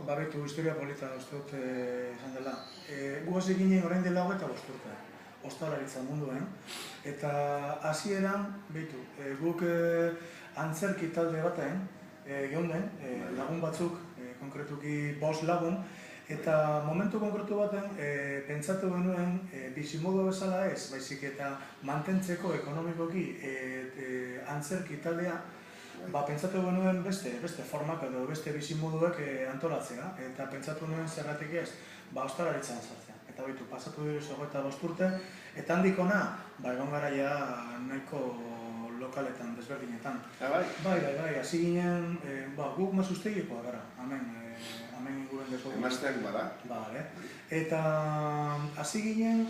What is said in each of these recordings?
babetu historia polita uste dut izan dela. Gu hasi ginen orain dela 25 urte, ostalaritza munduan, eta hasieran beitu, guk antzerki talde batean geunden, lagun batzuk, konkretuki 5 lagun, eta momentu konkretu baten pentsatu genuen bizimodu bezala ez, baizik eta mantentzeko ekonomikoki antzerki taldea, pentsatu genuen beste formak edo beste bizimoduek antolatzea, eta pentsatu nuen zergatik ez, ostalaritzan sartzea. Eta baitu, pasatu dira 25 urte, eta handik hona, egon gara ja nahiko lokaletan, desberdinetan. Bai, hasi ginen, guk mazuztegikoa gara, hemen inguren dekogu. Emazteak bada. Bale. Eta hasi ginen,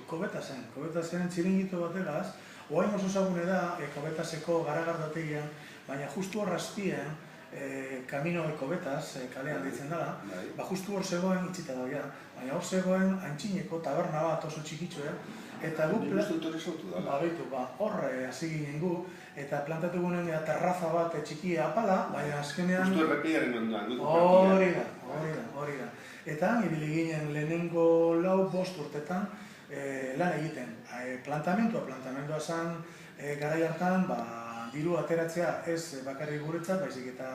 Kobetasen txiringito bategaz, oain oso zagune da, Kobetaseko garagardategian, baina justu hor azpien, Camino de Kobetas, kalean ditzen dela, justu hor zegoen itxita dagoia, baina hor zegoen antxineko taberna bat oso txikitxoa, eta guk... Nik uste dut hori sautu dela. Hor hasi ginen gu, eta plantatu gunen terraza bat txikia apala, baina azkenean... Justu errepiaren ondoan. Hori da. Eta ibili ginen lehenengo 4-5 urtetan lan egiten. Plantamentua zen garai hartan, diru ateratzea ez bakarrik guretzat, baizik eta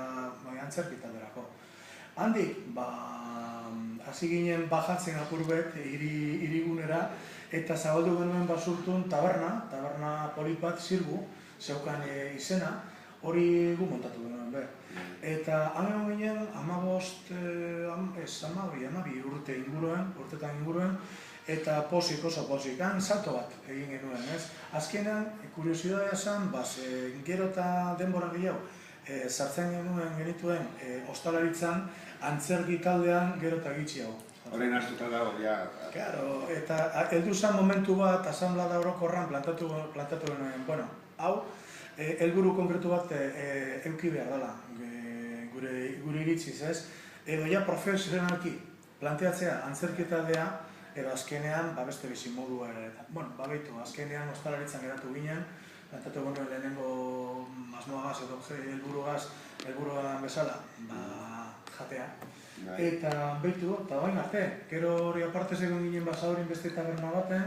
antzerki talderako. Handik, hasi ginen bajatzen apurbet hirigunera, eta zabaldu genuen basurtun taberna polit bat zirgu, zeukan izena, hori gu montatu genuen be. Eta hamen ginen 12 urtetan inguruen, eta oso posik, salto bat egin genuen, ez? Azkenean, kuriosidadea zen, gero eta denbora gehiago, sartzen genituen ostalaritzan, antzerki taldean gero eta gitxiago. Horrein hartuta dago, ja. Claro, eta heldu zen momentu bat, asanblada orokorran plantatu genuen, hau, helburu konkretu bat eduki behar dela, gure iritziz, ez? Edo ja profesionalki planteatzea antzerki taldea, edo azkenean, beste bizimodua ere. Azkenean ostalaritzan geratu ginen, plantatu genuen lehenengo asmoagaz edo helburuan bezala, jatea. Eta behitu, eta bain arte, gero hori aparte zegoen ginen Basadorin beste taberna baten,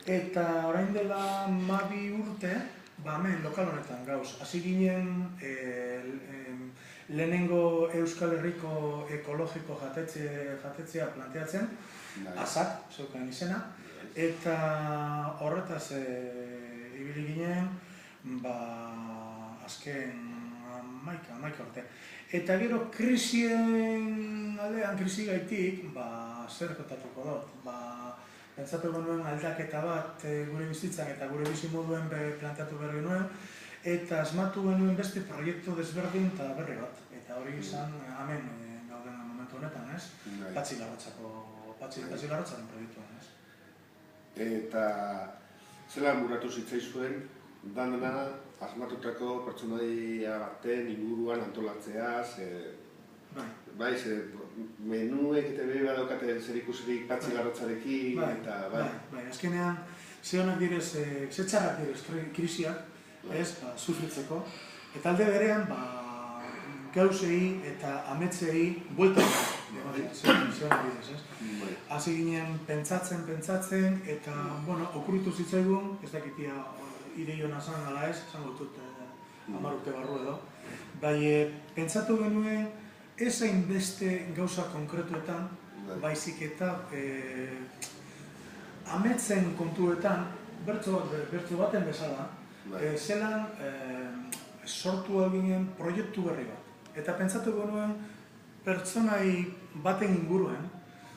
eta orain dela 12 urte, hemen lokal honetan gauz. Hasi ginen lehenengo Euskal Herriko ekologiko jatetzea planteatzen, azak, zeukan izena, eta horretaz ibili ginen, azken 11 urte. Eta gero krisien aldean, krisi gaitik, zer kontatuko dut. Pentsatu genuen aldaketa bat gure bizitzan eta gure bizimoduen planteatu behar genuen, eta asmatu genuen beste proiektu desberdin eta berri bat. Eta hori izan, hemen gauden momentu honetan, ez? Patxi Larratzaren proiektuan, ez? Eta zelan buratu zitzaizuen, dana asmatutako pertsonaia baten inguruan antolatzeaz, bai, menuek eta behi badaukate zer ikusirik Patxi Larratzarekin, eta bai. Bai, azkenean, ze txarrak direz krisiak, sufritzeko, eta alde berean, gauzei eta ametsei bueltan hasi ginen pentsatzen, eta, okurritu zitzaigun, ez dakitia ideiona zan ala ez, zango dut 10 urte barru edo, bai, pentsatu genuen ez hainbeste gauza konkretuetan, baizik eta ametsen kontuetan, bertso baten bezala, zelan sortu eginen proiektu berri bat. Eta pentsatu genuen pertsonai baten inguruen,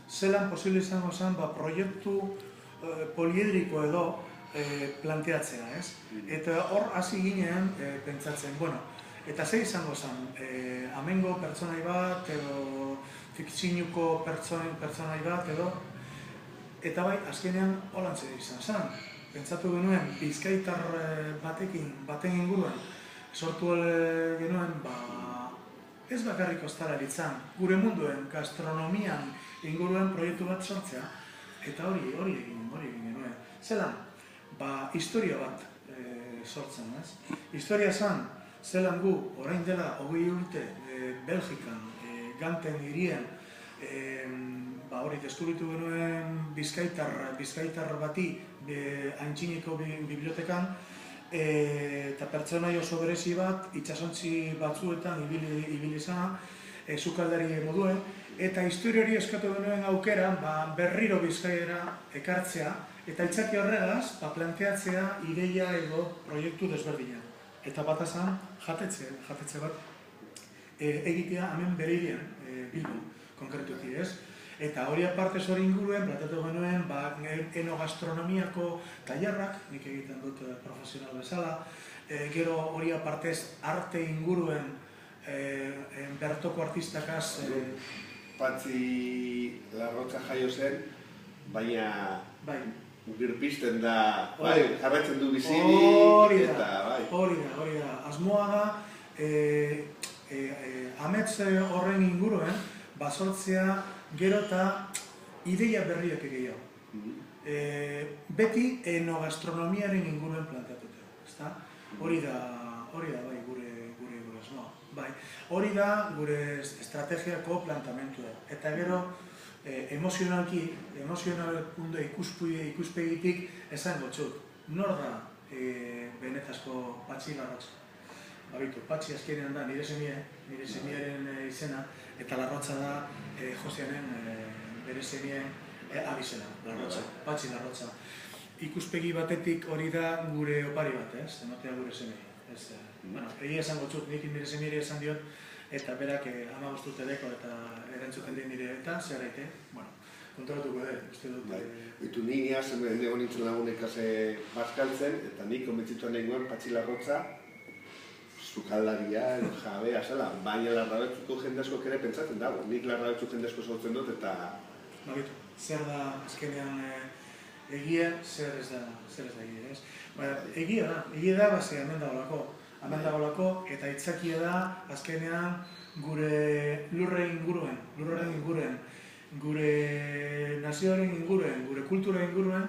zelan posible izango zen proiektu poliedriko edo planteatzea, ez? Eta hor hasi ginen pentsatzen, eta ze izango zen, amengo pertsonai bat, edo fikzinuko pertsonai bat, edo, eta bai, azkenean holantze izan zen. Pentsatu genuen, bizkaitar baten inguruen, sortu genuen, ez bakarrik ostalaritzan, gure munduen, gastronomian inguruen proiektu bat sortzea, eta hori egin genuen. Zelan, historia bat sortzen, ez? Historia zen, zelan gu, orain dela 20 urte, Belgikan Ganten hirien, hori deskubritu genuen bizkaitar bati Aintzineko bibliotekan, eta pertsonai oso berezi bat, itsasontzi batzuetan ibili izana, sukaldari moduen, eta historia hori eskatu genuen aukera berriro Bizkaiara ekartzea, eta aitzaki horregaz planteatzea ideia edo proiektu desberdina. Eta bat azan, jatetxe bat egitea hemen bere hirian, Bilbon, konkretuki ez. Eta hori aparte hori inguruen, planteatu genuen, enogastronomiako tailerrak, nik egiten dut profesional bezala, gero hori apartez arte inguruen bertoko artistakaz... Patxi Larrotza jaio zen, baina birpisten da, jarraitzen du bizini, eta bai. Hori da, asmoa da, amets horren inguruen, basortzea gero eta ideia berriak gehiago. Beti enogastronomiaren inguruen planteatuta, ezta? Hori da, bai, gure asmoa. Hori da gure estrategiako plantamentua. Eta gero, emozionalki, emozional puntu ikuspegitik esan gotxut. Nor da benetazko Patxi Larrotza? Patxi azkenean da nire semiaren izena, eta Larrotza da Joseanen bere semien abizena, Patxi Larrotza. Ikuspegi batetik hori da gure opari bat, ez? Ematea gure semei. Egia esan gotxut, nik nire semiari esan diot, eta berak 15 urteko eta erantzuten den nire eta zer aite, kontrolatuko uste dut. Bitu ninia, nego nintzen lagunek bazkaltzen, eta nik konbentzituan nengoen Patxi Larrotza, sukaldaria, jabea, zela, baina Larrabetzeko jende asko ere pentsatzen dago. Nik Larrabetzeko jende asko sortzen dut eta... Zer da azkenean egia, zer ez da egia, ez? Egia da, base, hemen dagoelako, eta itzakia da, azkenean, gure lurren inguruen, gure nazioaren inguruen, gure kultura inguruen,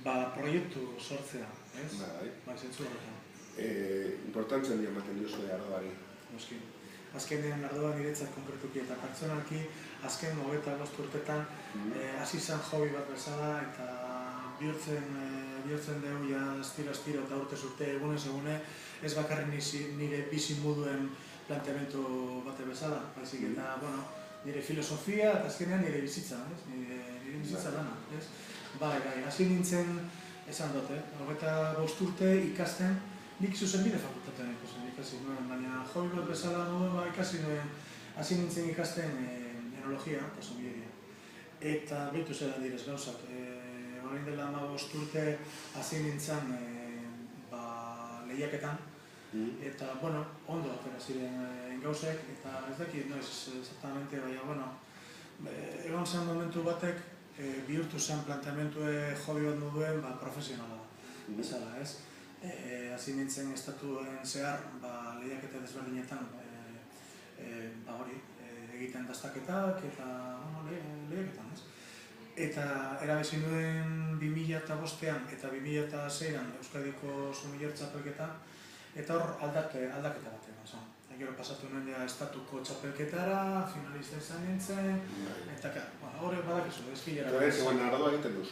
proiektu sortzea, ez? Zentzu horretan. Importantzen dio ematen diozu Ardoari. Azkenean Ardoa niretzat konkretuki eta pertsonalki, azken 25 urtetan hasi zen hobi bat bezala, eta bihurtzen dugu astiro eta urtez urte egunez egune, ez bakarrik nire bizimoduen planteamendu bate bezala, baizik eta, nire filosofia eta azkenean nire bizitza, nire bizitza dana, ez? Hasi nintzen, esan dut, 25 urte ikasten, nik zuzenbide fakultatean ikasi nuen, baina hobi bat bezala nuen hasi nintzen ikasten enologia eta sommeleria. Eta behitu zelan direz gauzak. Horrein dela 15 urte hasi nintzen lehiaketan, eta, ondo atera ziren gauzek, eta ez dakit, noiz, exactamente, baina, egon zen momentu batek, bihurtu zen planteamentue hobi bat moduen profesionala bezala, ez? Hasi nintzen estatuen zehar lehiaketa desberdinetan egiten daztaketak eta lehiaketan, ez? Eta erabezin duen 2005an eta 2006an Euskadiko Sommelier txapelketa, eta hor aldaketa bat egon. Gero pasatu nuen estatuko txapelketara, finalista izan nintzen, eta horrek badakizu, ezkilera. Eta ez, Ardoa egiten duzu.